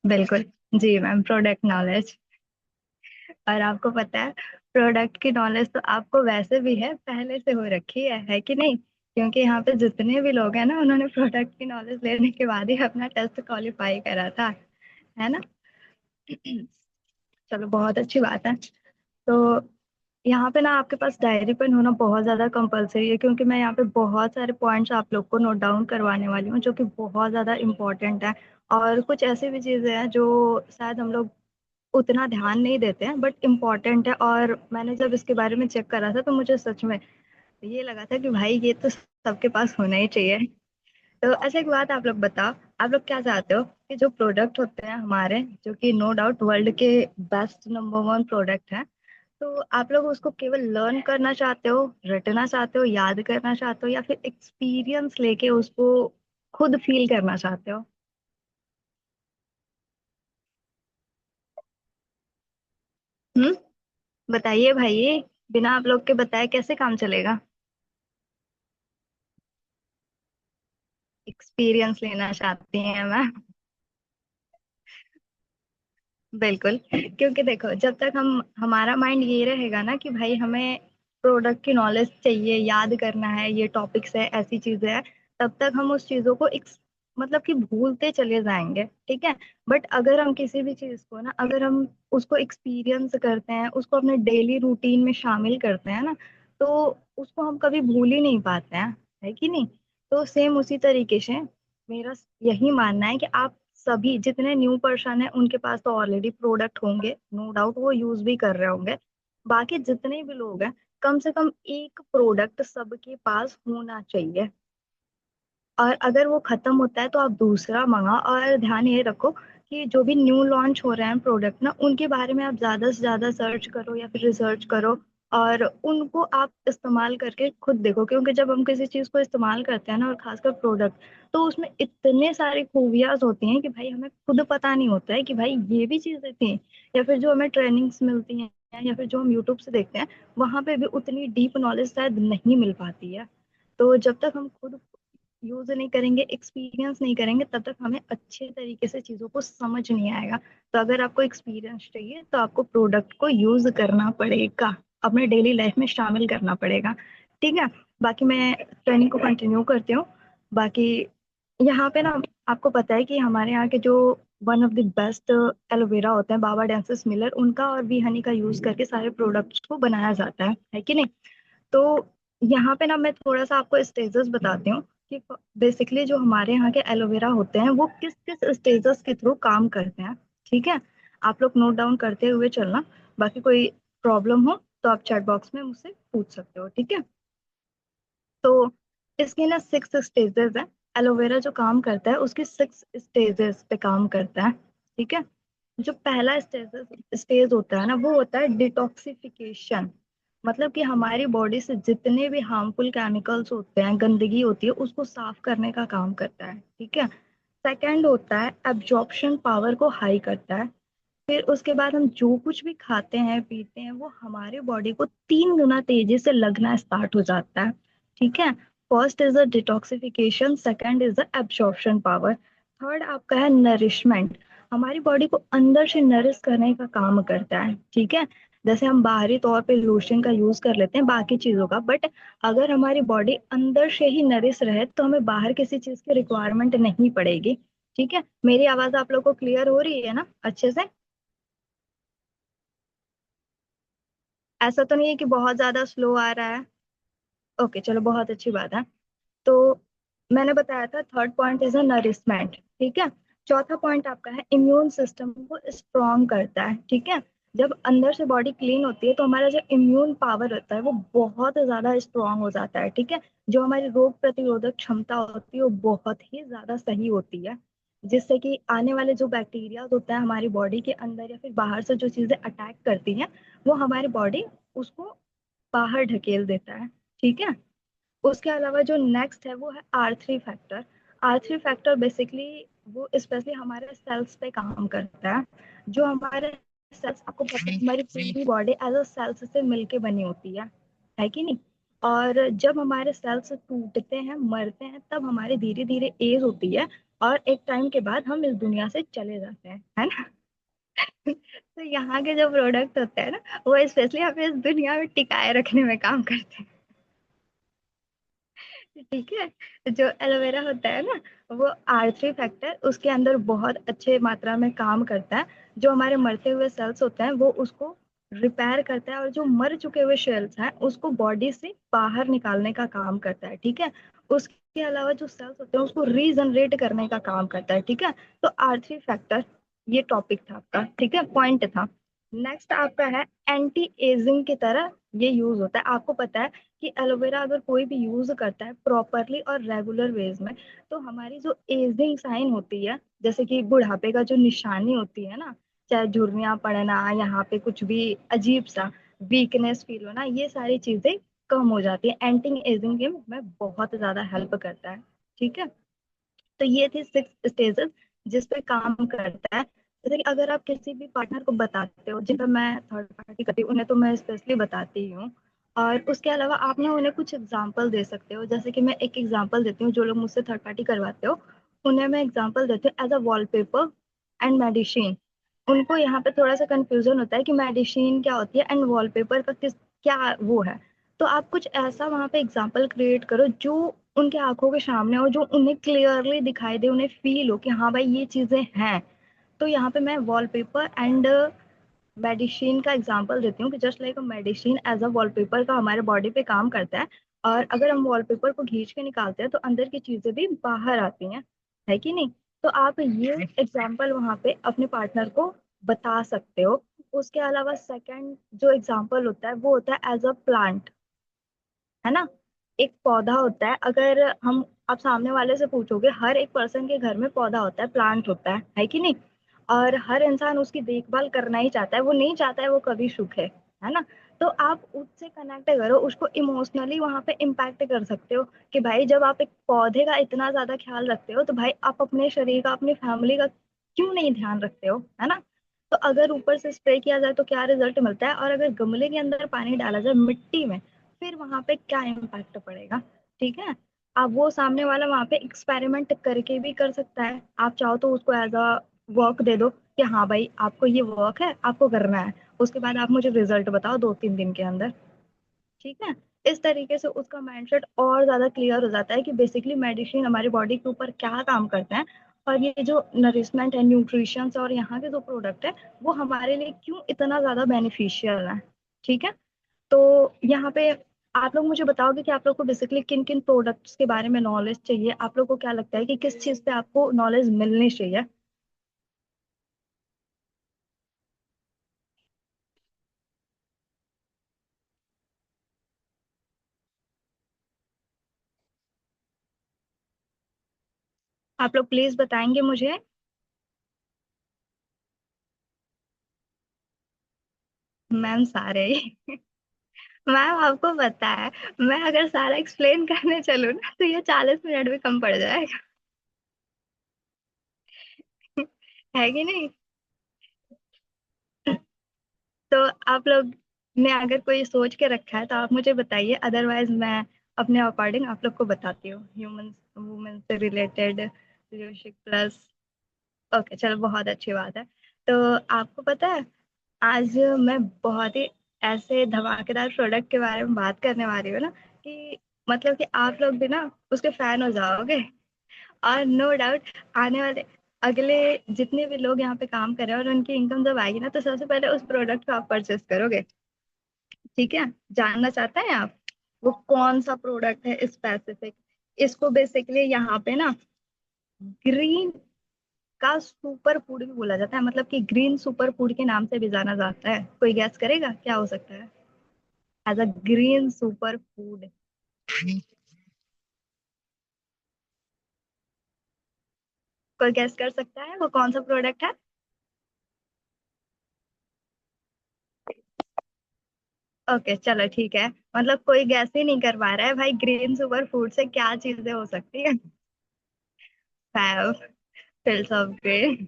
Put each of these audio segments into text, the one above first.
बिल्कुल। जी ma'am, product knowledge. और आपको पता है, प्रोडक्ट की नॉलेज तो आपको वैसे भी है, पहले से हो रखी है कि नहीं? क्योंकि यहाँ पे जितने भी लोग हैं ना, उन्होंने प्रोडक्ट की नॉलेज लेने के बाद ही अपना टेस्ट क्वालिफाई करा था, है ना? चलो, बहुत अच्छी बात है। तो यहाँ पे ना आपके पास डायरी पेन होना बहुत ज्यादा कंपलसरी है, क्योंकि मैं यहाँ पे बहुत सारे पॉइंट्स आप लोग को नोट डाउन करवाने वाली हूँ, जो कि बहुत ज्यादा इंपॉर्टेंट है। और कुछ ऐसी भी चीजें हैं जो शायद हम लोग उतना ध्यान नहीं देते हैं, बट इम्पोर्टेंट है। और मैंने जब इसके बारे में चेक करा था, तो मुझे सच में ये लगा था कि भाई ये तो सबके पास होना ही चाहिए। तो अच्छा, एक बात आप लोग बताओ, आप लोग क्या चाहते हो कि जो प्रोडक्ट होते हैं हमारे, जो कि नो डाउट वर्ल्ड के बेस्ट नंबर वन प्रोडक्ट है, तो आप लोग उसको केवल लर्न करना चाहते हो, रटना चाहते हो, याद करना चाहते हो, या फिर एक्सपीरियंस लेके उसको खुद फील करना चाहते हो? हम्म, बताइए भाई। बिना आप लोग के बताए कैसे काम चलेगा? एक्सपीरियंस लेना चाहती हैं मैम? बिल्कुल। क्योंकि देखो, जब तक हम हमारा माइंड ये रहेगा ना कि भाई हमें प्रोडक्ट की नॉलेज चाहिए, याद करना है, ये टॉपिक्स है, ऐसी चीजें हैं, तब तक हम उस चीजों को मतलब कि भूलते चले जाएंगे, ठीक है? बट अगर हम किसी भी चीज को ना, अगर हम उसको एक्सपीरियंस करते हैं, उसको अपने डेली रूटीन में शामिल करते हैं ना, तो उसको हम कभी भूल ही नहीं पाते हैं, है कि नहीं? तो सेम उसी तरीके से मेरा यही मानना है कि आप सभी जितने न्यू पर्सन है, उनके पास तो ऑलरेडी प्रोडक्ट होंगे, नो डाउट वो यूज भी कर रहे होंगे। बाकी जितने भी लोग हैं, कम से कम एक प्रोडक्ट सबके पास होना चाहिए। और अगर वो खत्म होता है तो आप दूसरा मंगाओ। और ध्यान ये रखो कि जो भी न्यू लॉन्च हो रहे हैं प्रोडक्ट ना, उनके बारे में आप ज्यादा से ज्यादा सर्च करो या फिर रिसर्च करो, और उनको आप इस्तेमाल करके खुद देखो। क्योंकि जब हम किसी चीज को इस्तेमाल करते हैं ना, और खासकर प्रोडक्ट, तो उसमें इतने सारी खूबियां होती हैं कि भाई हमें खुद पता नहीं होता है कि भाई ये भी चीजें थी। या फिर जो हमें ट्रेनिंग्स मिलती हैं, या फिर जो हम यूट्यूब से देखते हैं, वहां पे भी उतनी डीप नॉलेज शायद नहीं मिल पाती है। तो जब तक हम खुद यूज नहीं करेंगे, एक्सपीरियंस नहीं करेंगे, तब तक हमें अच्छे तरीके से चीजों को समझ नहीं आएगा। तो अगर आपको एक्सपीरियंस चाहिए, तो आपको प्रोडक्ट को यूज करना पड़ेगा, अपने डेली लाइफ में शामिल करना पड़ेगा, ठीक है? बाकी मैं ट्रेनिंग को कंटिन्यू करती हूँ। बाकी यहाँ पे ना, आपको पता है कि हमारे यहाँ के जो one of the best aloe vera होते हैं, बाबा डेंसिस मिलर, उनका और वी हनी का यूज करके सारे प्रोडक्ट्स को बनाया जाता है कि नहीं? तो यहाँ पे ना मैं थोड़ा सा आपको स्टेजेस बताती हूँ कि बेसिकली जो हमारे यहाँ के एलोवेरा होते हैं, वो किस किस स्टेजेस के थ्रू काम करते हैं, ठीक है? आप लोग नोट डाउन करते हुए चलना। बाकी कोई प्रॉब्लम हो तो आप चैट बॉक्स में मुझसे पूछ सकते हो, ठीक है? तो इसके ना 6 स्टेजेस है। एलोवेरा जो काम करता है, उसके 6 स्टेजेस पे काम करता है, ठीक है? जो पहला स्टेज होता है ना, वो होता है डिटॉक्सिफिकेशन। मतलब कि हमारी बॉडी से जितने भी हार्मफुल केमिकल्स होते हैं, गंदगी होती है, उसको साफ करने का काम करता है, ठीक है? सेकंड होता है एब्जॉर्प्शन पावर को हाई करता है। फिर उसके बाद हम जो कुछ भी खाते हैं, पीते हैं, वो हमारे बॉडी को 3 गुना तेजी से लगना स्टार्ट हो जाता है, ठीक है? First is the detoxification, second is the absorption power, third आपका है नरिशमेंट। हमारी बॉडी को अंदर से नरिश करने का काम करता है, ठीक है? जैसे हम बाहरी तौर पे लोशन का यूज कर लेते हैं, बाकी चीजों का, बट अगर हमारी बॉडी अंदर से ही नरिश रहे, तो हमें बाहर किसी चीज की रिक्वायरमेंट नहीं पड़ेगी, ठीक है? मेरी आवाज आप लोग को क्लियर हो रही है ना अच्छे से? ऐसा तो नहीं है कि बहुत ज्यादा स्लो आ रहा है? ओके, चलो, बहुत अच्छी बात है। तो मैंने बताया था third point is a nourishment, ठीक है? चौथा पॉइंट आपका है इम्यून सिस्टम को स्ट्रॉन्ग करता है, ठीक है? जब अंदर से बॉडी क्लीन होती है, तो हमारा जो इम्यून पावर होता है, वो बहुत ज्यादा स्ट्रांग हो जाता है, ठीक है? जो हमारी रोग प्रतिरोधक क्षमता होती है, वो बहुत ही ज्यादा सही होती है, जिससे कि आने वाले जो बैक्टीरिया होते हैं हमारी बॉडी के अंदर, या फिर बाहर से जो चीजें अटैक करती हैं, वो हमारी बॉडी उसको बाहर ढकेल देता है, ठीक है? उसके अलावा जो नेक्स्ट है, वो है R3 factor. R3 factor basically वो स्पेशली हमारे सेल्स पे काम करता है। जो हमारे सेल्स, आपको पता है, हमारी पूरी बॉडी एज अ सेल्स से मिलके बनी होती है कि नहीं? और जब हमारे सेल्स टूटते हैं, मरते हैं, तब हमारी धीरे धीरे एज होती है, और एक टाइम के बाद हम इस दुनिया से चले जाते हैं, है ना। तो यहाँ के जो प्रोडक्ट होते हैं ना, वो स्पेशली हमें इस दुनिया में टिकाए रखने में काम करते हैं। ठीक है। जो एलोवेरा होता है ना, वो R3 फैक्टर उसके अंदर बहुत अच्छे मात्रा में काम करता है। जो हमारे मरते हुए सेल्स होते हैं वो उसको रिपेयर करता है, और जो मर चुके हुए सेल्स हैं उसको बॉडी से बाहर निकालने का काम करता है। ठीक है। उसके अलावा जो सेल्स होते हैं उसको रीजनरेट करने का काम करता है। ठीक है। तो R3 फैक्टर, ये टॉपिक था आपका, ठीक है, पॉइंट था। नेक्स्ट आपका है एंटी एजिंग की तरह ये यूज होता है। आपको पता है कि एलोवेरा अगर कोई भी यूज करता है प्रॉपरली और रेगुलर वेज में, तो हमारी जो एजिंग साइन होती है, जैसे कि बुढ़ापे का जो निशानी होती है ना, चाहे झुर्रियां पड़ना, यहाँ पे कुछ भी अजीब सा वीकनेस फील होना, ये सारी चीजें कम हो जाती है। एंटी एजिंग में बहुत ज्यादा हेल्प करता है। ठीक है। तो ये थी 6 स्टेजेस जिस पे काम करता है। जैसे कि अगर आप किसी भी पार्टनर को बताते हो, जिनका मैं थर्ड पार्टी करती हूँ, उन्हें तो मैं स्पेशली बताती ही हूँ। और उसके अलावा आप ना उन्हें कुछ एग्जाम्पल दे सकते हो। जैसे कि मैं एक एग्जाम्पल देती हूँ, जो लोग मुझसे थर्ड पार्टी करवाते हो उन्हें मैं एग्जाम्पल देती हूँ as a wallpaper and medicine. उनको यहाँ पे थोड़ा सा कंफ्यूजन होता है कि मेडिसिन क्या होती है एंड वॉलपेपर का किस क्या वो है। तो आप कुछ ऐसा वहां पे एग्जाम्पल क्रिएट करो जो उनके आंखों के सामने हो, जो उन्हें क्लियरली दिखाई दे, उन्हें फील हो कि हाँ भाई ये चीजें हैं। तो यहाँ पे मैं वॉलपेपर एंड मेडिसिन का एग्जांपल देती हूँ कि just like medicine as a wallpaper का हमारे बॉडी पे काम करता है। और अगर हम वॉलपेपर को खींच के निकालते हैं तो अंदर की चीजें भी बाहर आती हैं, है कि नहीं। तो आप ये एग्जांपल वहां पे अपने पार्टनर को बता सकते हो। उसके अलावा सेकंड जो एग्जांपल होता है वो होता है एज अ प्लांट, है ना। एक पौधा होता है, अगर हम आप सामने वाले से पूछोगे, हर एक पर्सन के घर में पौधा होता है, प्लांट होता है कि नहीं। और हर इंसान उसकी देखभाल करना ही चाहता है, वो नहीं चाहता है वो कभी सूखे, है ना। तो आप उससे कनेक्ट करो, उसको इमोशनली वहां पे इम्पैक्ट कर सकते हो कि भाई जब आप एक पौधे का इतना ज्यादा ख्याल रखते हो तो भाई आप अपने शरीर का, अपनी फैमिली का क्यों नहीं ध्यान रखते हो, है ना। तो अगर ऊपर से स्प्रे किया जाए तो क्या रिजल्ट मिलता है, और अगर गमले के अंदर पानी डाला जाए मिट्टी में, फिर वहां पे क्या इम्पैक्ट पड़ेगा। ठीक है। आप वो सामने वाला वहां पे एक्सपेरिमेंट करके भी कर सकता है। आप चाहो तो उसको एज अ वर्क दे दो कि हाँ भाई आपको ये वर्क है, आपको करना है, उसके बाद आप मुझे रिजल्ट बताओ 2-3 दिन के अंदर। ठीक है। इस तरीके से उसका माइंडसेट और ज्यादा क्लियर हो जाता है कि बेसिकली मेडिसिन हमारी बॉडी के ऊपर क्या काम करते हैं, और ये जो नरिशमेंट है, न्यूट्रिशन और यहाँ के जो प्रोडक्ट है वो हमारे लिए क्यों इतना ज्यादा बेनिफिशियल है। ठीक है। तो यहाँ पे आप लोग मुझे बताओगे कि आप लोग को बेसिकली किन किन प्रोडक्ट्स के बारे में नॉलेज चाहिए, आप लोग को क्या लगता है कि किस चीज पे आपको नॉलेज मिलनी चाहिए। आप लोग प्लीज बताएंगे मुझे। मैम सारे ही। मैम आपको पता है, मैं अगर सारा एक्सप्लेन करने चलूँ ना तो ये 40 मिनट भी कम पड़ जाएगा। है कि नहीं। तो आप लोग ने अगर कोई सोच के रखा है तो आप मुझे बताइए, अदरवाइज मैं अपने अकॉर्डिंग आप लोग को बताती हूँ। ह्यूमन वुमेन से रिलेटेड लीडरशिप प्लस। ओके चलो, बहुत अच्छी बात है। तो आपको पता है, आज मैं बहुत ही ऐसे धमाकेदार प्रोडक्ट के बारे में बात करने वाली हूँ ना, कि मतलब कि आप लोग भी ना उसके फैन हो जाओगे। और नो डाउट आने वाले अगले जितने भी लोग यहाँ पे काम कर रहे हैं और उनकी इनकम जब आएगी ना, तो सबसे पहले उस प्रोडक्ट को आप परचेस करोगे। ठीक है। जानना चाहते हैं आप वो कौन सा प्रोडक्ट है स्पेसिफिक। इसको बेसिकली यहाँ पे ना ग्रीन का सुपर फूड भी बोला जाता है, मतलब कि ग्रीन सुपर फूड के नाम से भी जाना जाता है। कोई गैस करेगा क्या हो सकता है as a green super food. कोई गैस कर सकता है वो कौन सा प्रोडक्ट है। ओके चलो ठीक है। मतलब कोई गैस ही नहीं कर पा रहा है भाई, ग्रीन सुपर फूड से क्या चीजें हो सकती है। Fav, fields of green.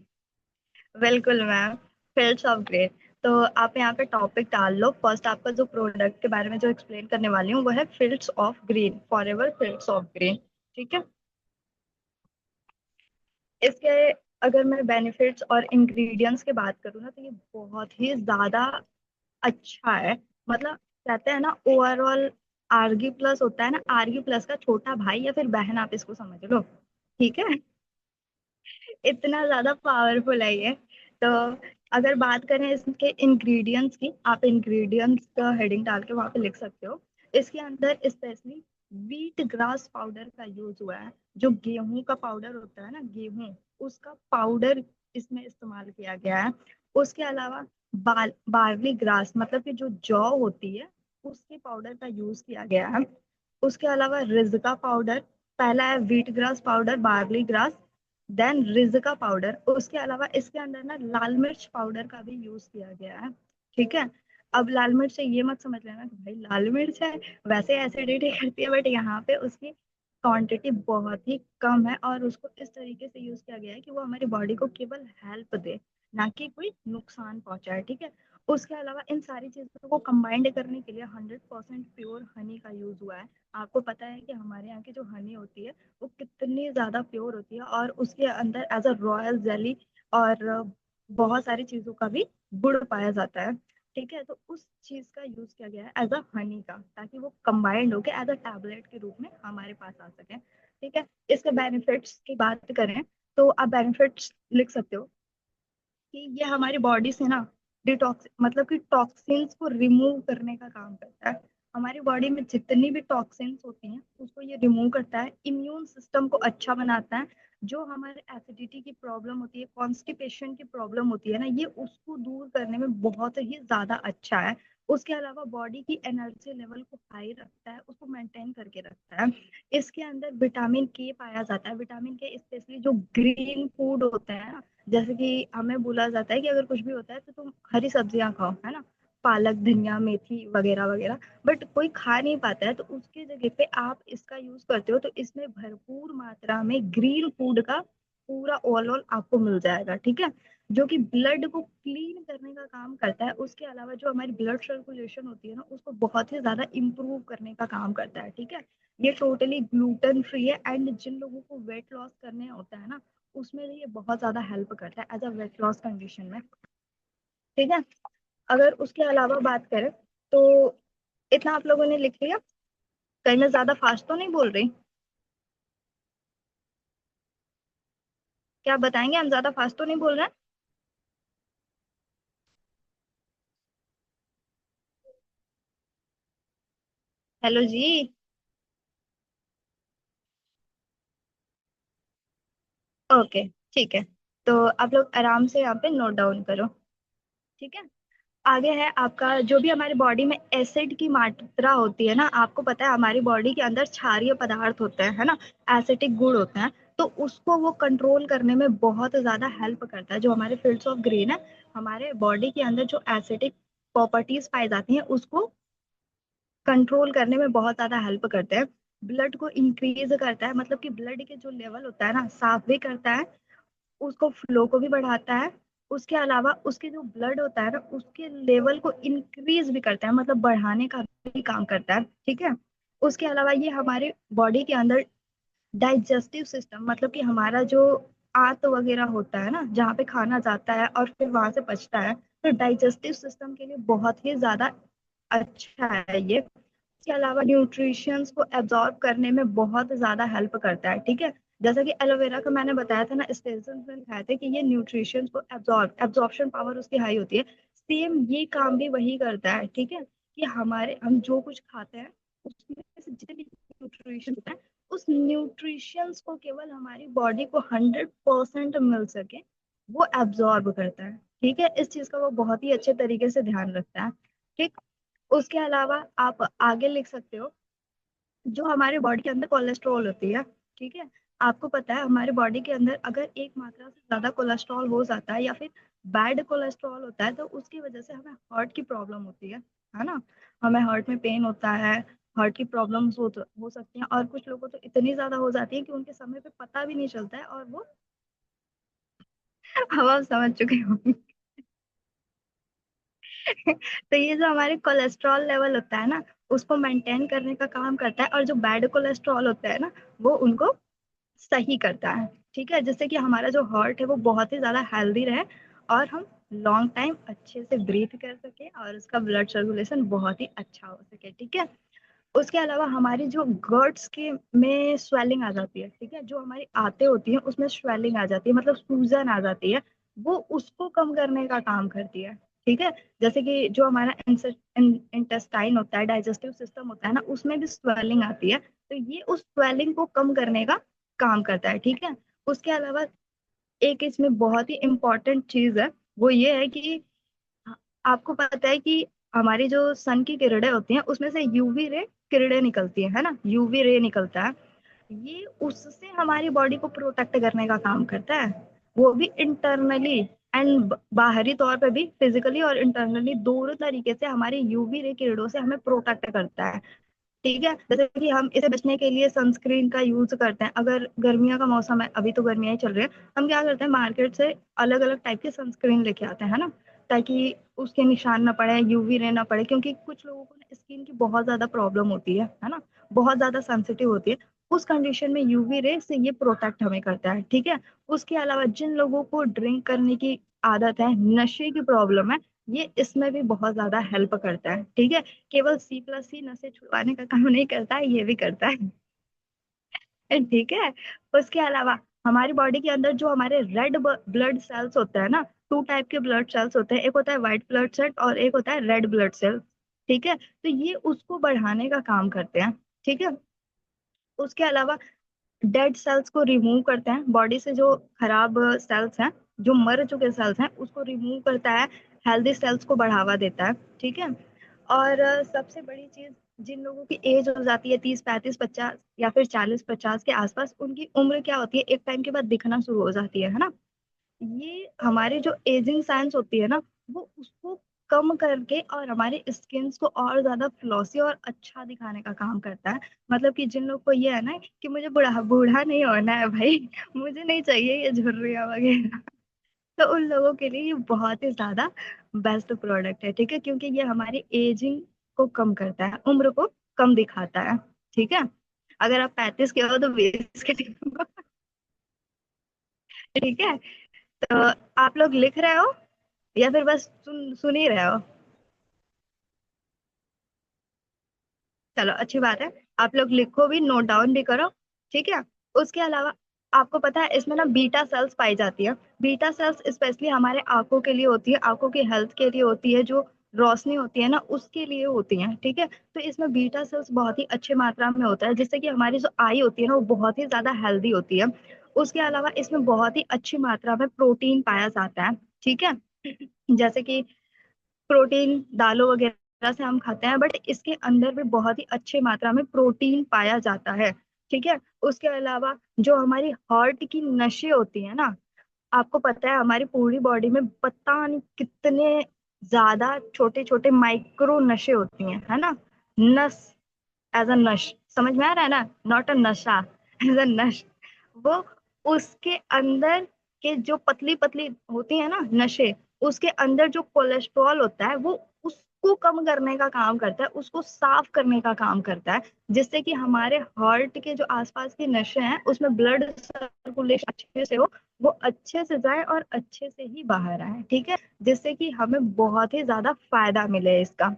बिल्कुल मैम, फील्ड्स ऑफ ग्रीन। तो आप यहाँ पे टॉपिक डाल लो। फर्स्ट आपका जो प्रोडक्ट के बारे में जो एक्सप्लेन करने वाली हूँ वो है fields of green, forever fields of green. ठीक है। इसके अगर मैं बेनिफिट्स और इंग्रेडिएंट्स की बात करूँ ना, तो ये बहुत ही ज्यादा अच्छा है। मतलब कहते हैं ना, ओवरऑल आरगी प्लस होता है ना, आरगी प्लस का छोटा भाई या फिर बहन, आप इसको समझ लो। ठीक है। इतना ज्यादा पावरफुल है ये। तो अगर बात करें इसके इंग्रेडिएंट्स की, आप इंग्रेडिएंट्स का हेडिंग डाल के वहां पे लिख सकते हो। इसके अंदर स्पेशली व्हीट ग्रास पाउडर का यूज हुआ है। जो गेहूं का पाउडर होता है ना, गेहूं, उसका पाउडर इसमें इस्तेमाल किया गया है। उसके अलावा बार्ली ग्रास, मतलब कि जो जौ होती है, उसके पाउडर का यूज किया गया है। उसके अलावा रिजका पाउडर, पहला है wheat grass powder, barley grass, then रिजका पाउडर। उसके अलावा इसके अंदर ना लाल मिर्च पाउडर का भी यूज किया गया है। ठीक है। अब लाल मिर्च से ये मत समझ लेना कि भाई लाल मिर्च है, वैसे एसिडिटी करती है, बट यहाँ पे उसकी क्वांटिटी बहुत ही कम है, और उसको इस तरीके से यूज किया गया है कि वो हमारी बॉडी को केवल हेल्प दे, ना कि कोई नुकसान पहुंचाए। ठीक है। उसके अलावा इन सारी चीजों को कंबाइंड करने के लिए 100% प्योर हनी का यूज हुआ है। आपको पता है कि हमारे यहाँ की जो हनी होती है, वो कितनी ज्यादा प्योर होती है, और उसके अंदर एज अ रॉयल जेली और बहुत सारी चीजों का भी गुण पाया जाता है। ठीक है। तो उस चीज का यूज किया गया है एज अ हनी का, ताकि वो कंबाइंड होके एज अ टैबलेट के रूप में हमारे पास आ सके। ठीक है। इसके बेनिफिट्स की बात करें, तो आप बेनिफिट्स लिख सकते हो कि ये हमारी बॉडी से ना डिटॉक्स, मतलब कि टॉक्सिन्स को रिमूव करने का काम करता है। हमारी बॉडी में जितनी भी टॉक्सिन्स होती हैं, उसको ये रिमूव करता है। इम्यून सिस्टम को अच्छा बनाता है। जो हमारे एसिडिटी की प्रॉब्लम होती है, कॉन्स्टिपेशन की प्रॉब्लम होती है ना, ये उसको दूर करने में बहुत ही ज्यादा अच्छा है। उसके अलावा बॉडी की एनर्जी लेवल को हाई रखता है, उसको मेंटेन करके रखता है। इसके अंदर विटामिन के पाया जाता है। विटामिन के स्पेशली जो ग्रीन फूड होते हैं, जैसे कि हमें बोला जाता है कि अगर कुछ भी होता है तो तुम हरी सब्जियां खाओ, है ना, पालक, धनिया, मेथी वगैरह वगैरह। बट कोई खा नहीं पाता है, तो उसके जगह पे आप इसका यूज करते हो, तो इसमें भरपूर मात्रा में ग्रीन फूड का पूरा ओवरऑल आपको मिल जाएगा। ठीक है। जो कि ब्लड को क्लीन करने का काम करता है। उसके अलावा जो हमारी ब्लड सर्कुलेशन होती है ना, उसको बहुत ही ज्यादा इंप्रूव करने का काम करता है। ठीक है। ये टोटली ग्लूटेन फ्री है, एंड जिन लोगों को वेट लॉस करने होता है ना, उसमें भी ये बहुत ज्यादा हेल्प करता है as a weight loss condition में। ठीक है। अगर उसके अलावा बात करें, तो इतना आप लोगों ने लिख लिया? कहीं मैं ज्यादा फास्ट तो नहीं बोल रही? क्या आप बताएंगे, हम ज्यादा फास्ट तो नहीं बोल रहे हैं? हेलो जी। ओके। ठीक है। तो आप लोग आराम से यहाँ पे नोट डाउन करो। ठीक है। आगे है आपका, जो भी हमारी बॉडी में एसिड की मात्रा होती है ना, आपको पता है हमारी बॉडी के अंदर क्षारीय पदार्थ होते हैं, है ना, एसिटिक गुण होते हैं। तो उसको वो कंट्रोल करने में बहुत ज्यादा हेल्प करता है। जो हमारे फील्ड्स ऑफ ग्रीन है, हमारे बॉडी के अंदर जो एसिडिक प्रॉपर्टीज पाई जाती हैं, उसको कंट्रोल करने में बहुत ज्यादा हेल्प करते हैं। ब्लड को इंक्रीज करता है, मतलब कि ब्लड के जो लेवल होता है ना, साफ भी करता है, उसको फ्लो को भी बढ़ाता है। उसके अलावा उसके जो ब्लड होता है ना, उसके लेवल को इंक्रीज भी करता है, मतलब बढ़ाने का भी काम करता है। ठीक है। उसके अलावा ये हमारे बॉडी के अंदर डाइजेस्टिव सिस्टम, मतलब कि हमारा जो आंत वगैरह होता है ना, जहाँ पे खाना जाता है और फिर वहां से पचता है, तो डाइजेस्टिव सिस्टम के लिए बहुत ही ज्यादा अच्छा है ये। इसके अलावा न्यूट्रिशंस को एब्जॉर्ब करने में बहुत ज्यादा हेल्प करता है। ठीक है। जैसा कि एलोवेरा का मैंने बताया था ना, स्टेशन में लिखाया था कि ये न्यूट्रिशंस को एब्जॉर्प्शन पावर उसकी हाई होती है। सेम ये काम भी वही करता है। ठीक है। कि हमारे हम जो कुछ खाते हैं, उसमें से जितने भी न्यूट्रिशन होता है, उस न्यूट्रिशंस को केवल हमारी बॉडी को 100% मिल सके, वो एब्जॉर्ब करता है। ठीक है। इस चीज का वो बहुत ही अच्छे तरीके से ध्यान रखता है। ठीक। उसके अलावा आप आगे लिख सकते हो, जो हमारे बॉडी के अंदर कोलेस्ट्रॉल होती है। ठीक है। आपको पता है हमारे बॉडी के अंदर अगर एक मात्रा से ज्यादा कोलेस्ट्रॉल हो जाता है, या फिर बैड कोलेस्ट्रॉल होता है, तो उसकी वजह से हमें हार्ट की प्रॉब्लम होती है ना। हमें हार्ट में पेन होता है, हार्ट की प्रॉब्लम्स हो सकती हैं, और कुछ लोगों तो इतनी ज्यादा हो जाती है कि उनके समय पे पता भी नहीं चलता है, और वो अब आप समझ चुके होंगे। तो ये जो हमारे कोलेस्ट्रॉल लेवल होता है ना, उसको मेंटेन करने का काम करता है, और जो बैड कोलेस्ट्रॉल होता है ना, वो उनको सही करता है। ठीक है, जिससे कि हमारा जो हार्ट है वो बहुत ही ज्यादा हेल्दी रहे और हम लॉन्ग टाइम अच्छे से ब्रीथ कर सके और उसका ब्लड सर्कुलेशन बहुत ही अच्छा हो सके। ठीक है, उसके अलावा हमारी जो गर्ड्स के में स्वेलिंग आ जाती है, ठीक है, जो हमारी आते होती है उसमें स्वेलिंग आ जाती है, मतलब सूजन आ जाती है, वो उसको कम करने का काम करती है। ठीक है, जैसे कि जो हमारा इंटेस्टाइन होता है, डाइजेस्टिव सिस्टम होता है ना, उसमें भी स्वेलिंग आती है, तो ये उस स्वेलिंग को कम करने का काम करता है। ठीक है, उसके अलावा एक इसमें बहुत ही इम्पोर्टेंट चीज है, वो ये है कि आपको पता है कि हमारी जो सन की किरणें होती हैं उसमें से यूवी रे किरणें निकलती है ना, यूवी रे निकलता है, ये उससे हमारी बॉडी को प्रोटेक्ट करने का काम करता है, वो भी इंटरनली एंड बाहरी तौर पे भी, फिजिकली और इंटरनली दोनों तरीके से हमारी यूवी रे किरणों से हमें प्रोटेक्ट करता है। ठीक है, जैसे कि हम इसे बचने के लिए सनस्क्रीन का यूज करते हैं, अगर गर्मियों का मौसम है, अभी तो गर्मियां ही चल रही है, हम क्या करते हैं मार्केट से अलग अलग टाइप की सनस्क्रीन लेके आते हैं ना, ताकि उसके निशान ना पड़े, यूवी रे ना पड़े, क्योंकि कुछ लोगों को स्किन की बहुत ज्यादा प्रॉब्लम होती है ना, बहुत ज्यादा सेंसिटिव होती है, उस कंडीशन में यूवी रे से ये प्रोटेक्ट हमें करता है। ठीक है, उसके अलावा जिन लोगों को ड्रिंक करने की आदत है, नशे की प्रॉब्लम है, ये इसमें भी बहुत ज्यादा हेल्प करता है। ठीक है, केवल C+C नशे छुड़वाने का काम नहीं करता है, ये भी करता है। ठीक है, उसके अलावा हमारी बॉडी के अंदर जो हमारे रेड ब्लड सेल्स होते हैं ना, टू टाइप के ब्लड सेल्स होते हैं, एक होता है व्हाइट ब्लड सेल और एक होता है रेड ब्लड सेल। ठीक है, तो ये उसको बढ़ाने का काम करते हैं। ठीक है, उसके अलावा डेड सेल्स को रिमूव करते हैं बॉडी से, जो खराब सेल्स हैं, जो मर चुके सेल्स हैं, उसको रिमूव करता है, हेल्दी सेल्स को बढ़ावा देता है। ठीक है, और सबसे बड़ी चीज, जिन लोगों की एज हो जाती है 30 35 50 या फिर 40 50 के आसपास, उनकी उम्र क्या होती है, एक टाइम के बाद दिखना शुरू हो जाती है ना, ये हमारी जो एजिंग साइंस होती है ना, वो उसको कम करके और हमारे स्किन को और ज्यादा फ्लॉसी और अच्छा दिखाने का काम करता है। मतलब कि जिन लोग को ये है ना कि मुझे बूढ़ा बूढ़ा नहीं होना है भाई, मुझे नहीं चाहिए ये झुर्रियाँ वगैरह, तो उन लोगों के लिए ये बहुत ही ज्यादा बेस्ट प्रोडक्ट है। ठीक है, क्योंकि ये हमारी एजिंग को कम करता है, उम्र को कम दिखाता है। ठीक है, अगर आप 35 के हो तो 20 के दिखाऊंगा। ठीक है, तो आप लोग लिख रहे हो या फिर बस सुन ही रहे हो? चलो अच्छी बात है, आप लोग लिखो भी, नोट डाउन भी करो। ठीक है, उसके अलावा आपको पता है इसमें ना बीटा सेल्स पाई जाती है, बीटा सेल्स स्पेशली हमारे आंखों के लिए होती है, आंखों की हेल्थ के लिए होती है, जो रोशनी होती है ना उसके लिए होती है। ठीक है, तो इसमें बीटा सेल्स बहुत ही अच्छे मात्रा में होता है, जिससे कि हमारी जो आई होती है ना वो बहुत ही ज्यादा हेल्दी होती है। उसके अलावा इसमें बहुत ही अच्छी मात्रा में प्रोटीन पाया जाता है। ठीक है, जैसे कि प्रोटीन दालों वगैरह से हम खाते हैं, बट इसके अंदर भी बहुत ही अच्छी मात्रा में प्रोटीन पाया जाता है। ठीक है, उसके अलावा जो हमारी हार्ट की नसें होती है ना, आपको पता है हमारी पूरी बॉडी में पता नहीं कितने ज्यादा छोटे छोटे माइक्रो नसें होती हैं, है ना, नस, एज अ नश, समझ में आ रहा है ना, नॉट अ नशा, एज अ नश, वो उसके अंदर के जो पतली पतली होती है ना नशे, उसके अंदर जो कोलेस्ट्रॉल होता है वो उसको कम करने का काम करता है, उसको साफ करने का काम करता है, जिससे कि हमारे हार्ट के जो आसपास के नशे हैं उसमें ब्लड सर्कुलेशन अच्छे से हो, वो अच्छे से जाए और अच्छे से ही बाहर आए। ठीक है, जिससे कि हमें बहुत ही ज्यादा फायदा मिले इसका।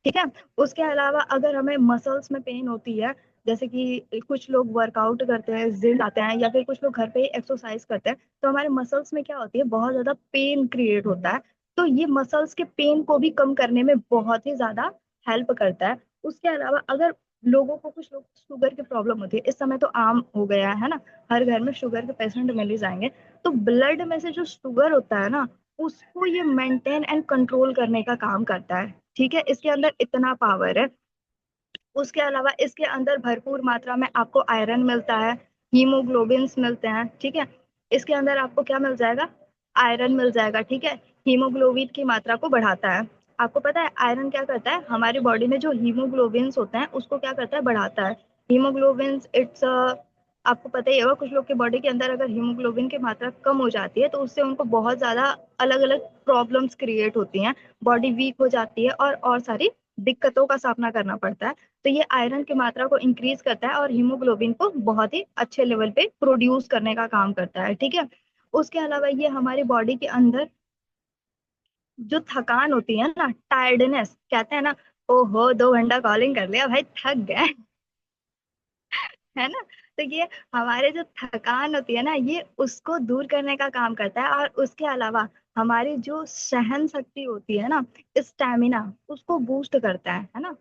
ठीक है, उसके अलावा अगर हमें मसल्स में पेन होती है, जैसे कि कुछ लोग वर्कआउट करते हैं, जिम जाते हैं, या फिर कुछ लोग घर पे ही एक्सरसाइज करते हैं, तो हमारे मसल्स में क्या होती है, बहुत ज्यादा पेन क्रिएट होता है, तो ये मसल्स के पेन को भी कम करने में बहुत ही ज्यादा हेल्प करता है। उसके अलावा अगर लोगों को, कुछ लोग शुगर की प्रॉब्लम होती है, इस समय तो आम हो गया है ना, हर घर में शुगर के पेशेंट मिल ही जाएंगे, तो ब्लड में से जो शुगर होता है ना, उसको ये मेंटेन एंड कंट्रोल करने का काम करता है। ठीक है, इसके अंदर इतना पावर है। उसके अलावा इसके अंदर भरपूर मात्रा में आपको आयरन मिलता है, हीमोग्लोबिन्स मिलते हैं। ठीक है, इसके अंदर आपको क्या मिल जाएगा, आयरन मिल जाएगा। ठीक है, हीमोग्लोबिन की मात्रा को बढ़ाता है। आपको पता है आयरन क्या करता है, हमारी बॉडी में जो हीमोग्लोबिन्स होते हैं उसको क्या करता है, बढ़ाता है। हीमोग्लोबिन्स इट्स, आपको पता ही होगा, कुछ लोग के बॉडी के अंदर अगर हीमोग्लोबिन की मात्रा कम हो जाती है तो उससे उनको बहुत ज्यादा अलग अलग प्रॉब्लम्स क्रिएट होती हैं, बॉडी वीक हो जाती है और सारी दिक्कतों का सामना करना पड़ता है। तो ये आयरन की मात्रा को इंक्रीज करता है और हीमोग्लोबिन को बहुत ही अच्छे लेवल पे प्रोड्यूस करने का काम करता है, ठीक है। उसके अलावा ये हमारी बॉडी के अंदर जो थकान होती है ना, टायर्डनेस कहते हैं ना, ओहो 2 घंटा कॉलिंग कर लिया भाई, थक गए, है ना। तो ये हमारे जो थकान होती है ना, ये उसको दूर करने का काम करता है। और उसके अलावा हमारी जो सहन शक्ति होती है ना, स्टेमिना, उसको बूस्ट करता है ना।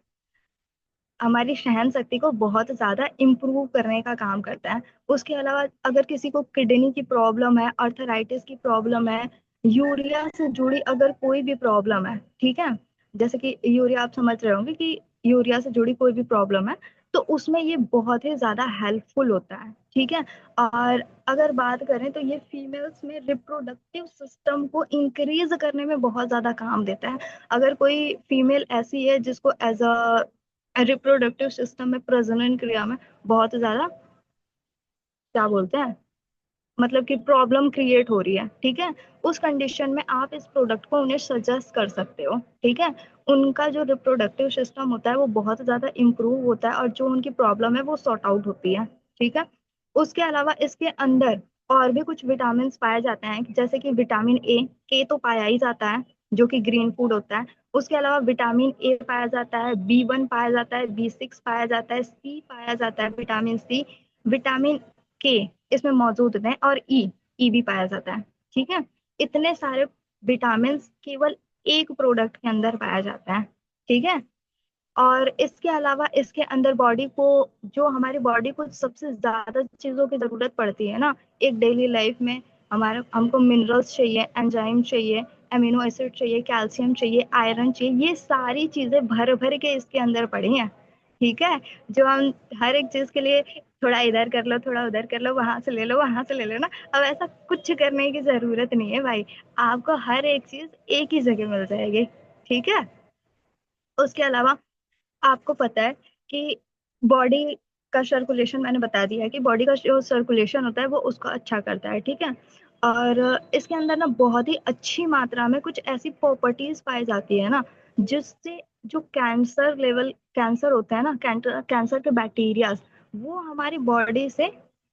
हमारी सहन शक्ति को बहुत ज्यादा इम्प्रूव करने का काम करता है। उसके अलावा अगर किसी को किडनी की प्रॉब्लम है, अर्थराइटिस की प्रॉब्लम है, यूरिया से जुड़ी अगर कोई भी प्रॉब्लम है, ठीक है, जैसे कि यूरिया, आप समझ रहे होंगे कि यूरिया से जुड़ी कोई भी प्रॉब्लम है, तो उसमें ये बहुत ही ज्यादा हेल्पफुल होता है, ठीक है। और अगर बात करें तो ये फीमेल्स में रिप्रोडक्टिव सिस्टम को इंक्रीज करने में बहुत ज्यादा काम देता है। अगर कोई फीमेल ऐसी है जिसको एज अ रिप्रोडक्टिव सिस्टम में, प्रजनन क्रिया में बहुत ज्यादा, क्या बोलते हैं, मतलब कि प्रॉब्लम क्रिएट हो रही है, ठीक है, उस कंडीशन में आप इस प्रोडक्ट को उन्हें सजेस्ट कर सकते हो, ठीक है। उनका जो रिप्रोडक्टिव सिस्टम होता है वो बहुत ज्यादा इम्प्रूव होता है और जो उनकी प्रॉब्लम है वो सॉर्ट आउट होती है, ठीक है। उसके अलावा इसके अंदर और भी कुछ विटामिन पाए जाते हैं, जैसे कि विटामिन ए, के तो पाया ही जाता है, जो कि ग्रीन फूड होता है। उसके अलावा विटामिन ए पाया जाता है, B1 पाया जाता है, B6 पाया जाता है, सी पाया जाता है, विटामिन सी, विटामिन के इसमें मौजूद है, और ई भी पाया जाता है, ठीक है। इतने सारे विटामिन केवल एक प्रोडक्ट के अंदर पाया जाता है, ठीक है। और इसके अलावा इसके अंदर बॉडी को, जो हमारी बॉडी को सबसे ज्यादा चीजों की जरूरत पड़ती है ना एक डेली लाइफ में, हमारा हमको मिनरल्स चाहिए, एंजाइम चाहिए, अमीनो एसिड चाहिए, कैल्शियम चाहिए, आयरन चाहिए, ये सारी चीजें भर भर के इसके अंदर पड़ी हैं, ठीक है। जो हम हर एक चीज के लिए थोड़ा इधर कर लो, थोड़ा उधर कर लो, वहां से ले लो, वहां से ले लो ना, अब ऐसा कुछ करने की जरूरत नहीं है भाई। आपको हर एक चीज एक ही जगह मिल जाएगी, ठीक है। उसके अलावा आपको पता है कि बॉडी का सर्कुलेशन, मैंने बता दिया है कि बॉडी का जो सर्कुलेशन होता है वो उसको अच्छा करता है, ठीक है। और इसके अंदर ना बहुत ही अच्छी मात्रा में कुछ ऐसी प्रॉपर्टीज पाई जाती है ना, जिससे जो कैंसर लेवल, कैंसर होता है ना, कैंसर कैंसर के बैक्टीरिया, वो हमारी बॉडी से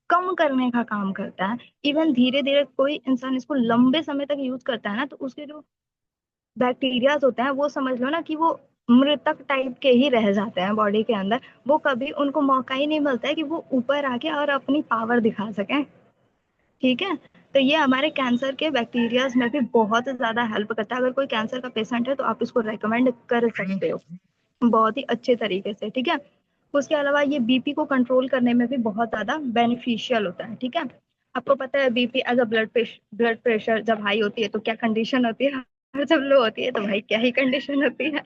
कम करने का काम करता है। इवन धीरे धीरे कोई इंसान इसको लंबे समय तक यूज करता है ना, तो उसके जो बैक्टीरियाज होते हैं वो समझ लो ना कि वो मृतक टाइप के ही रह जाते हैं बॉडी के अंदर। वो कभी उनको मौका ही नहीं मिलता है कि वो ऊपर आके और अपनी पावर दिखा सकें, ठीक है। तो ये हमारे कैंसर के बैक्टीरियाज में भी बहुत ज्यादा हेल्प करता है। अगर कोई कैंसर का पेशेंट है तो आप इसको रेकमेंड कर सकते हो बहुत ही अच्छे तरीके से, ठीक है। उसके अलावा ये बीपी को कंट्रोल करने में भी बहुत ज्यादा बेनिफिशियल होता है, ठीक है। आपको पता है BP as a blood pressure जब हाई होती है तो क्या कंडीशन होती है, और जब लो होती है तो भाई क्या ही कंडीशन होती है,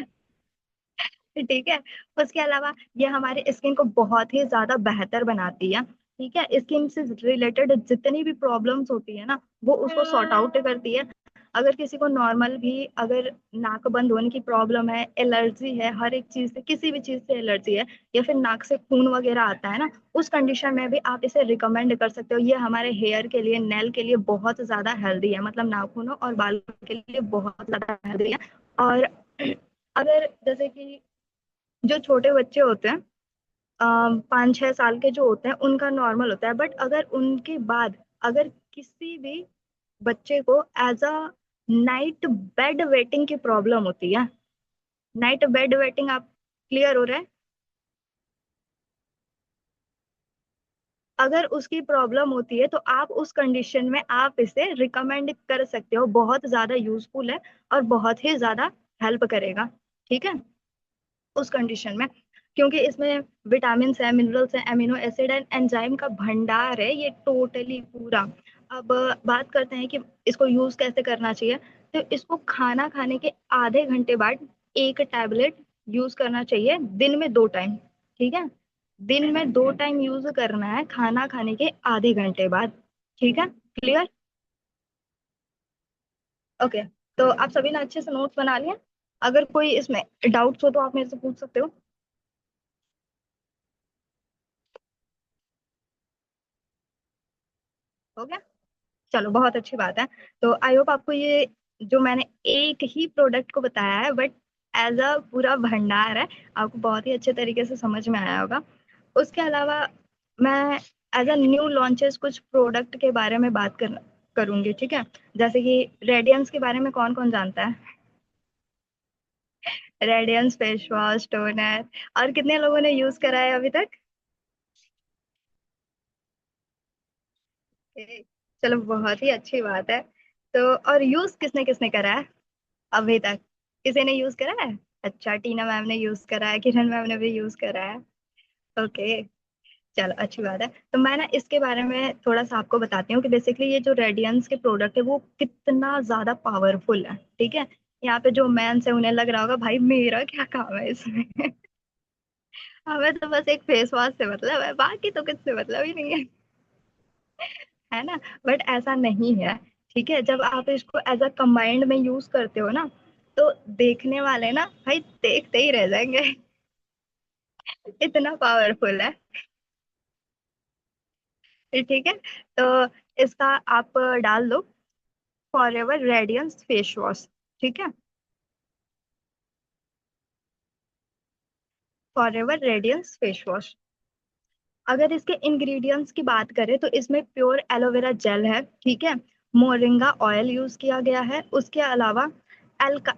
ठीक है। उसके अलावा ये हमारे स्किन को बहुत ही ज्यादा बेहतर बनाती है, ठीक है। स्किन से रिलेटेड जितनी भी प्रॉब्लम्स होती है ना, वो उसको सॉर्ट आउट करती है। अगर किसी को नॉर्मल भी अगर नाक बंद होने की प्रॉब्लम है, एलर्जी है, हर एक चीज से, किसी भी चीज से एलर्जी है, या फिर नाक से खून वगैरह आता है ना, उस कंडीशन में भी आप इसे रिकमेंड कर सकते हो। ये हमारे हेयर के लिए, नेल के लिए बहुत ज्यादा हेल्दी है, मतलब नाखूनों और बालों के लिए बहुत ज्यादा हेल्दी है। और अगर जैसे कि जो छोटे बच्चे होते हैं, 5-6 साल के जो होते हैं, उनका नॉर्मल होता है, बट अगर उनके बाद अगर किसी भी बच्चे को as a night bed wetting की प्रॉब्लम होती है, नाइट बेड वेटिंग, आप क्लियर हो रहा है, अगर उसकी प्रॉब्लम होती है तो आप उस कंडीशन में आप इसे रिकमेंड कर सकते हो, बहुत ज्यादा यूजफुल है और बहुत ही ज्यादा हेल्प करेगा, ठीक है, उस कंडीशन में। क्योंकि इसमें विटामिन है, मिनरल्स है, अमीनो एसिड एंड एंजाइम का भंडार है ये टोटली पूरा। अब बात करते हैं कि इसको यूज कैसे करना चाहिए। तो इसको खाना खाने के आधे घंटे बाद एक टैबलेट यूज करना चाहिए, दिन में 2 टाइम, ठीक है। दिन में 2 टाइम यूज करना है, खाना खाने के आधे घंटे बाद, ठीक है, क्लियर। ओके, तो आप सभी ने अच्छे से नोट्स बना लिए। अगर कोई इसमें डाउट्स हो तो आप मेरे से पूछ सकते हो। हो गया, चलो बहुत अच्छी बात है। तो आई होप आपको ये जो मैंने एक ही प्रोडक्ट को बताया है, बट एज अ पूरा भंडार है, आपको बहुत ही अच्छे तरीके से समझ में आया होगा। उसके अलावा मैं एज अ न्यू लॉन्चेस कुछ प्रोडक्ट के बारे में बात करूंगी, ठीक है। जैसे कि रेडियंस के बारे में कौन कौन जानता है? रेडियंस फेस वॉश, टोनर, और कितने लोगों ने यूज करा है अभी तक? ए, चलो बहुत ही अच्छी बात है। तो और यूज किसने किसने करा है अभी तक? किसी ने यूज करा है? अच्छा, टीना मैम ने यूज करा है, किरण मैम ने भी यूज करा है। ओके, चलो अच्छी बात है। तो मैं ना इसके बारे में थोड़ा सा आपको बताती हूँ कि बेसिकली ये जो रेडियंस के प्रोडक्ट है वो कितना ज्यादा पावरफुल है, ठीक है। यहाँ पे जो मेंस है उन्हें लग रहा होगा भाई मेरा क्या काम है इसमें। हमें तो बस एक फेस वॉश से मतलब है, बाकी तो कुछ से मतलब ही नहीं है, है ना। बट ऐसा नहीं है, ठीक है। जब आप इसको एज अ कंबाइंड में यूज करते हो ना, तो देखने वाले ना भाई देखते ही रह जाएंगे। इतना पावरफुल है, ठीक है। तो इसका आप डाल दो फॉरएवर रेडियंस फेस वॉश, ठीक है। Forever radiance face wash. अगर इसके इंग्रेडिएंट्स की बात करें तो इसमें प्योर एलोवेरा जेल है, ठीक है। मोरिंगा ऑयल यूज किया गया है। उसके अलावा एल्का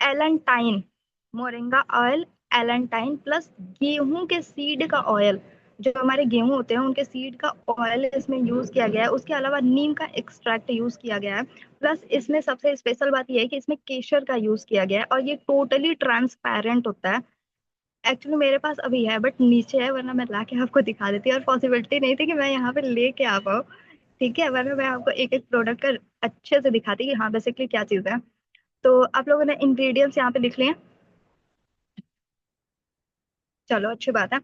एलेंटाइन, मोरिंगा ऑयल, एलेंटाइन प्लस गेहूं के सीड का ऑयल, जो हमारे गेहूं होते हैं उनके सीड का ऑयल इसमें यूज किया गया है। उसके अलावा नीम का एक्सट्रैक्ट यूज किया गया है। प्लस इसमें सबसे स्पेशल बात यह है कि इसमें केसर का यूज किया गया है और ये टोटली ट्रांसपेरेंट होता है। एक्चुअली मेरे पास अभी है बट नीचे है, वरना मैं ला के आपको दिखा देती, और पॉसिबिलिटी नहीं थी कि मैं यहाँ पे लेके आ पाऊँ, ठीक है। वरना मैं आपको एक एक प्रोडक्ट का अच्छे से दिखाती कि हाँ बेसिकली क्या चीज़ है। तो आप लोगों ने इंग्रेडिएंट्स यहाँ पे लिख लिए हैं? चलो अच्छी बात है।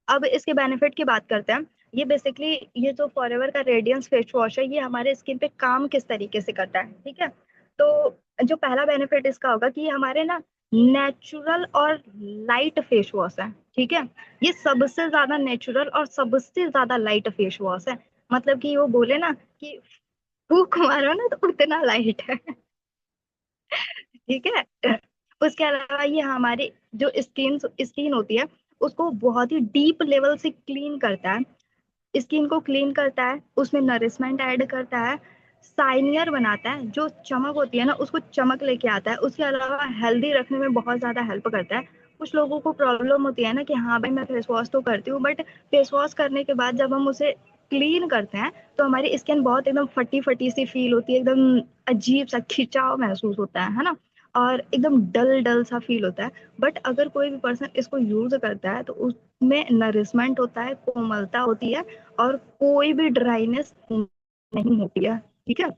अब इसके बेनिफिट की बात करते हैं। ये बेसिकली, ये जो फॉरएवर का रेडियंस फेस वॉश है ये हमारे स्किन पे काम किस तरीके से करता है, ठीक है। तो जो पहला बेनिफिट इसका होगा कि ये हमारे ना नेचुरल और लाइट फेस वॉश है, ठीक है। ये सबसे ज्यादा नेचुरल और सबसे ज्यादा लाइट फेस वॉश है। मतलब कि वो बोले ना कि फूक मारो ना तो उतना लाइट है, ठीक है। उसके अलावा ये हमारी जो स्किन स्किन होती है उसको बहुत ही डीप लेवल से क्लीन करता है। स्किन को क्लीन करता है, उसमें नरिशमेंट ऐड करता है, साइनियर बनाता है, जो चमक होती है ना उसको चमक लेके आता है। उसके अलावा हेल्दी रखने में बहुत ज्यादा हेल्प करता है। कुछ लोगों को प्रॉब्लम होती है ना कि हाँ भाई मैं फेस वॉश तो करती हूँ बट फेस वॉश करने के बाद जब हम उसे क्लीन करते हैं तो हमारी स्किन बहुत एकदम फटी फटी सी फील होती है, एकदम अजीब सा खिंचाव महसूस होता है ना, और एकदम डल डल सा फील होता है। बट अगर कोई भी पर्सन इसको यूज करता है तो उसमें नरिशमेंट होता है, कोमलता होती है, और कोई भी ड्राइनेस नहीं होती है, ठीक है।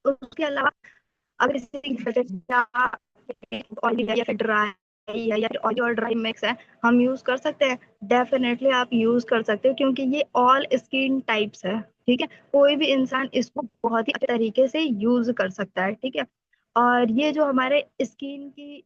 उसके अलावा अगर किसी की त्वचा ऑयली है या फिर ड्राई है या फिर ऑयली और ड्राई मिक्स है, हम यूज कर सकते हैं। डेफिनेटली आप यूज कर सकते हो क्योंकि ये ऑल स्किन टाइप्स है, ठीक है। कोई भी इंसान इसको बहुत ही अच्छे तरीके से यूज कर सकता है, ठीक है। और ये जो हमारे स्किन की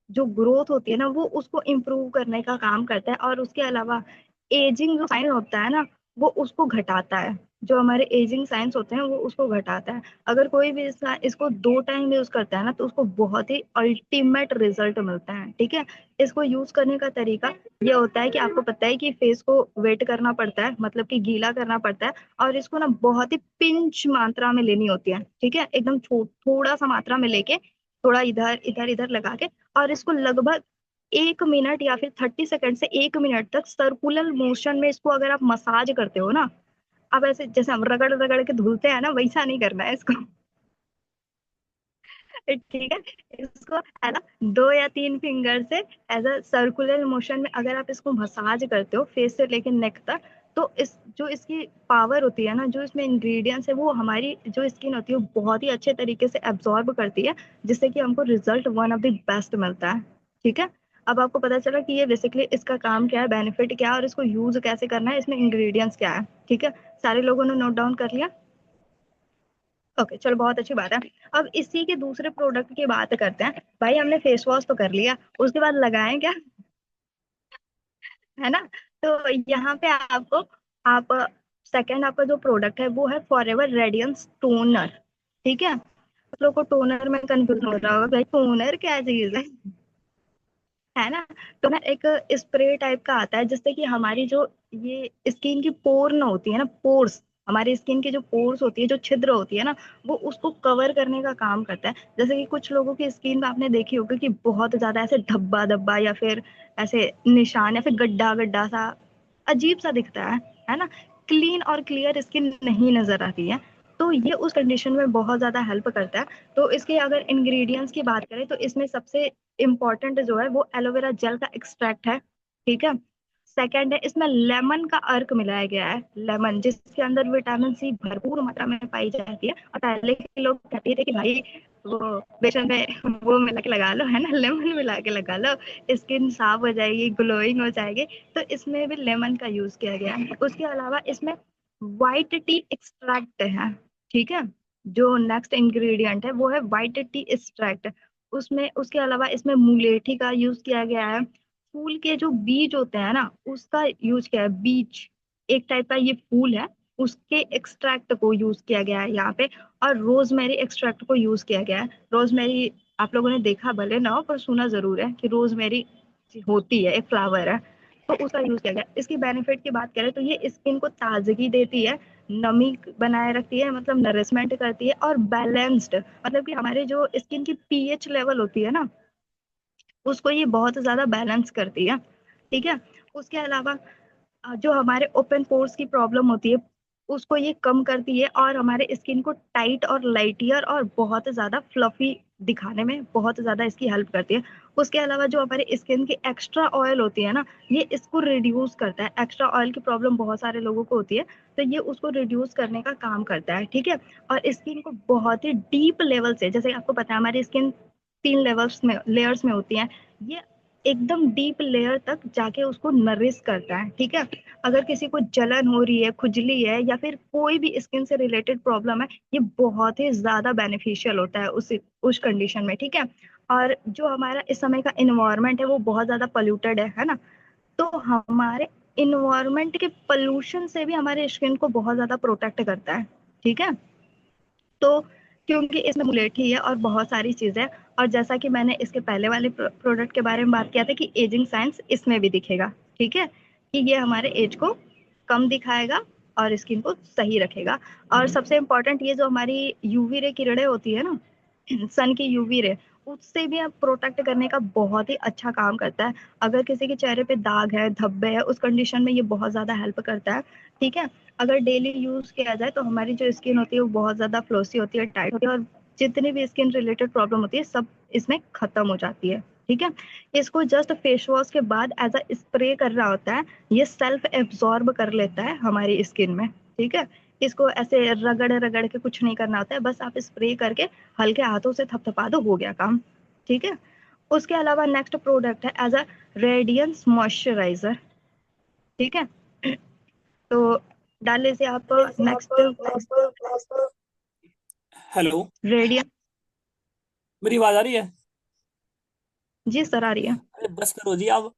जो ग्रोथ होती है ना वो उसको इम्प्रूव करने का काम करता है, और उसके अलावा एजिंग जो साइन होता है ना वो उसको घटाता है। जो हमारे एजिंग साइंस होते हैं वो उसको घटाता है। अगर कोई भी इसको 2 टाइम यूज करता है ना तो उसको बहुत ही अल्टीमेट रिजल्ट मिलता है, ठीक है। इसको यूज करने का तरीका ये होता है कि आपको पता है कि फेस को वेट करना पड़ता है, मतलब कि गीला करना पड़ता है, और इसको ना बहुत ही पिंच मात्रा में लेनी होती है, ठीक है। एकदम थोड़ा सा मात्रा में लेके थोड़ा इधर इधर इधर लगा के, और इसको लगभग 1 मिनट या फिर 30 सेकंड से 1 मिनट तक सर्कुलर मोशन में इसको अगर आप मसाज करते हो ना, अब ऐसे जैसे हम रगड़ रगड़ के धुलते हैं ना वैसा नहीं करना है इसको, ठीक है। इसको है ना 2 या 3 फिंगर से एज अ सर्कुलर मोशन में अगर आप इसको मसाज करते हो फेस से लेके नेक तक, तो इस जो इसकी पावर होती है ना, जो इसमें इंग्रेडिएंट्स है वो हमारी जो स्किन होती है वो बहुत ही अच्छे तरीके से एब्जॉर्ब करती है, जिससे कि हमको result one of the best मिलता है, ठीक है। अब आपको पता चला कि ये बेसिकली इसका काम क्या है, बेनिफिट क्या है, और इसको यूज कैसे करना है, इसमें इंग्रेडिएंट्स क्या है, ठीक है। सारे लोगों ने नोट डाउन कर लिया? ओके, चलो बहुत अच्छी बात है। अब इसी के दूसरे प्रोडक्ट की बात करते हैं। भाई हमने फेस वॉश तो कर लिया, उसके बाद लगाएं क्या, है ना। तो यहाँ पे आपको आप सेकंड आपका जो प्रोडक्ट है वो है फॉरएवर रेडियंस टोनर, ठीक है। आप लोग को टोनर में कंफ्यूजन हो रहा होगा भाई टोनर क्या चीज है। है ना। तो ना एक स्प्रे टाइप का आता है जिससे कि हमारी जो ये स्किन की पोर ना होती है ना, पोर्स, हमारी स्किन की जो पोर्स होती है, जो छिद्र होती है ना, वो उसको कवर करने का काम करता है। जैसे कि कुछ लोगों की स्किन आपने देखी होगी कि बहुत ज्यादा ऐसे धब्बा धब्बा या फिर ऐसे निशान या फिर गड्ढा गड्ढा सा अजीब सा दिखता है ना, क्लीन और क्लियर स्किन नहीं नजर आती है। तो ये उस कंडीशन में बहुत ज्यादा हेल्प करता है। तो इसके अगर इंग्रेडिएंट्स की बात करें तो इसमें सबसे इम्पोर्टेंट जो है वो एलोवेरा जेल का एक्सट्रैक्ट है। ठीक है। सेकंड है, इसमें लेमन का अर्क मिलाया गया है, लेमन जिसके अंदर विटामिन सी भरपूर मात्रा में पाई जाती है। और पहले के लोग कहते थे कि भाई वो बेसन में वो मिला के लगा लो, है ना, लेमन मिला के लगा लो, स्किन साफ हो जाएगी, ग्लोइंग हो जाएगी। तो इसमें भी लेमन का यूज किया गया है। उसके अलावा इसमें व्हाइट टी एक्सट्रैक्ट है। ठीक है। जो नेक्स्ट इंग्रेडिएंट है वो है व्हाइट टी एक्सट्रैक्ट। उसमें उसके अलावा इसमें मुलेठी का यूज किया गया है। फूल के जो बीज होते हैं ना उसका यूज किया है, बीज एक टाइप का ये फूल है, उसके एक्सट्रैक्ट को यूज किया गया है यहाँ पे। और रोजमेरी एक्सट्रैक्ट को यूज किया गया है। रोजमेरी आप लोगों ने देखा भले ना हो पर सुना जरूर है कि रोजमेरी होती है, एक फ्लावर है। तो उसका यूज किया गया। इसकी बेनिफिट की बात करें तो ये स्किन को ताजगी देती है, नमी बनाए रखती है, मतलब नरिशमेंट करती है, और बैलेंस्ड, मतलब कि हमारे जो स्किन की पीएच लेवल होती है ना उसको ये बहुत ज्यादा बैलेंस करती है। ठीक है। उसके अलावा जो हमारे ओपन पोर्स की प्रॉब्लम होती है उसको ये कम करती है, और हमारे स्किन को टाइट और लाइटियर और बहुत ज्यादा फ्लफी दिखाने में बहुत ज्यादा इसकी हेल्प करती है। उसके अलावा जो हमारे स्किन की एक्स्ट्रा ऑयल होती है ना, ये इसको रिड्यूस करता है। एक्स्ट्रा ऑयल की प्रॉब्लम बहुत सारे लोगों को होती है, तो ये उसको रिड्यूस करने का काम करता है। ठीक है। और स्किन को बहुत ही डीप लेवल से, जैसे आपको पता है हमारी स्किन 3 लेवल्स में, लेयर्स में होती है, ये एकदम डीप लेयर तक जाके उसको नरिश करता है। ठीक है। अगर किसी को जलन हो रही है, खुजली है, या फिर कोई भी स्किन से रिलेटेड प्रॉब्लम है, ये बहुत ही ज्यादा बेनिफिशियल होता है उस कंडीशन में। ठीक है। और जो हमारा इस समय का इन्वायरमेंट है वो बहुत ज्यादा पोल्यूटेड है ना। तो हमारे इन्वायरमेंट के पोल्यूशन से भी हमारे स्किन को बहुत ज्यादा प्रोटेक्ट करता है। ठीक है। तो क्योंकि इसमें मुलेठी है और बहुत सारी चीजें हैं, और जैसा कि मैंने इसके पहले वाले प्रोडक्ट के बारे में बात किया था कि एजिंग साइंस इसमें भी दिखेगा। ठीक है। कि ये हमारे एज को कम दिखाएगा और स्किन को सही रखेगा। और सबसे इम्पोर्टेंट ये जो हमारी यूवी रे किरणें होती है ना, सन की यूवी रे, उससे भी आप प्रोटेक्ट करने का बहुत ही अच्छा काम करता है। अगर किसी के चेहरे पे दाग है, धब्बे है, उस कंडीशन में ये बहुत ज्यादा हेल्प करता है। ठीक है। अगर डेली यूज किया जाए तो हमारी जो स्किन होती है वो बहुत ज्यादा फ्लोसी होती है, टाइट होती है, और जितनी भी स्किन रिलेटेड प्रॉब्लम होती है सब इसमें खत्म हो जाती है। ठीक है। इसको जस्ट फेस वॉश के बाद एज अ स्प्रे कर रहा होता है, ये सेल्फ एब्जॉर्ब कर लेता है हमारी स्किन में। ठीक है। इसको ऐसे रगड़ रगड़ के कुछ नहीं करना होता है, बस आप स्प्रे करके हल्के हाथों से थपथपा दो, हो गया काम। ठीक है। उसके अलावा नेक्स्ट प्रोडक्ट है एज अ रेडियंस मॉइस्चराइजर। ठीक है। तो डाल लीजिए आप नेक्स्ट हेलो। रेडियंस। मेरी आवाज आ रही है? जी सर आ रही है। अरे बस करो जी आप।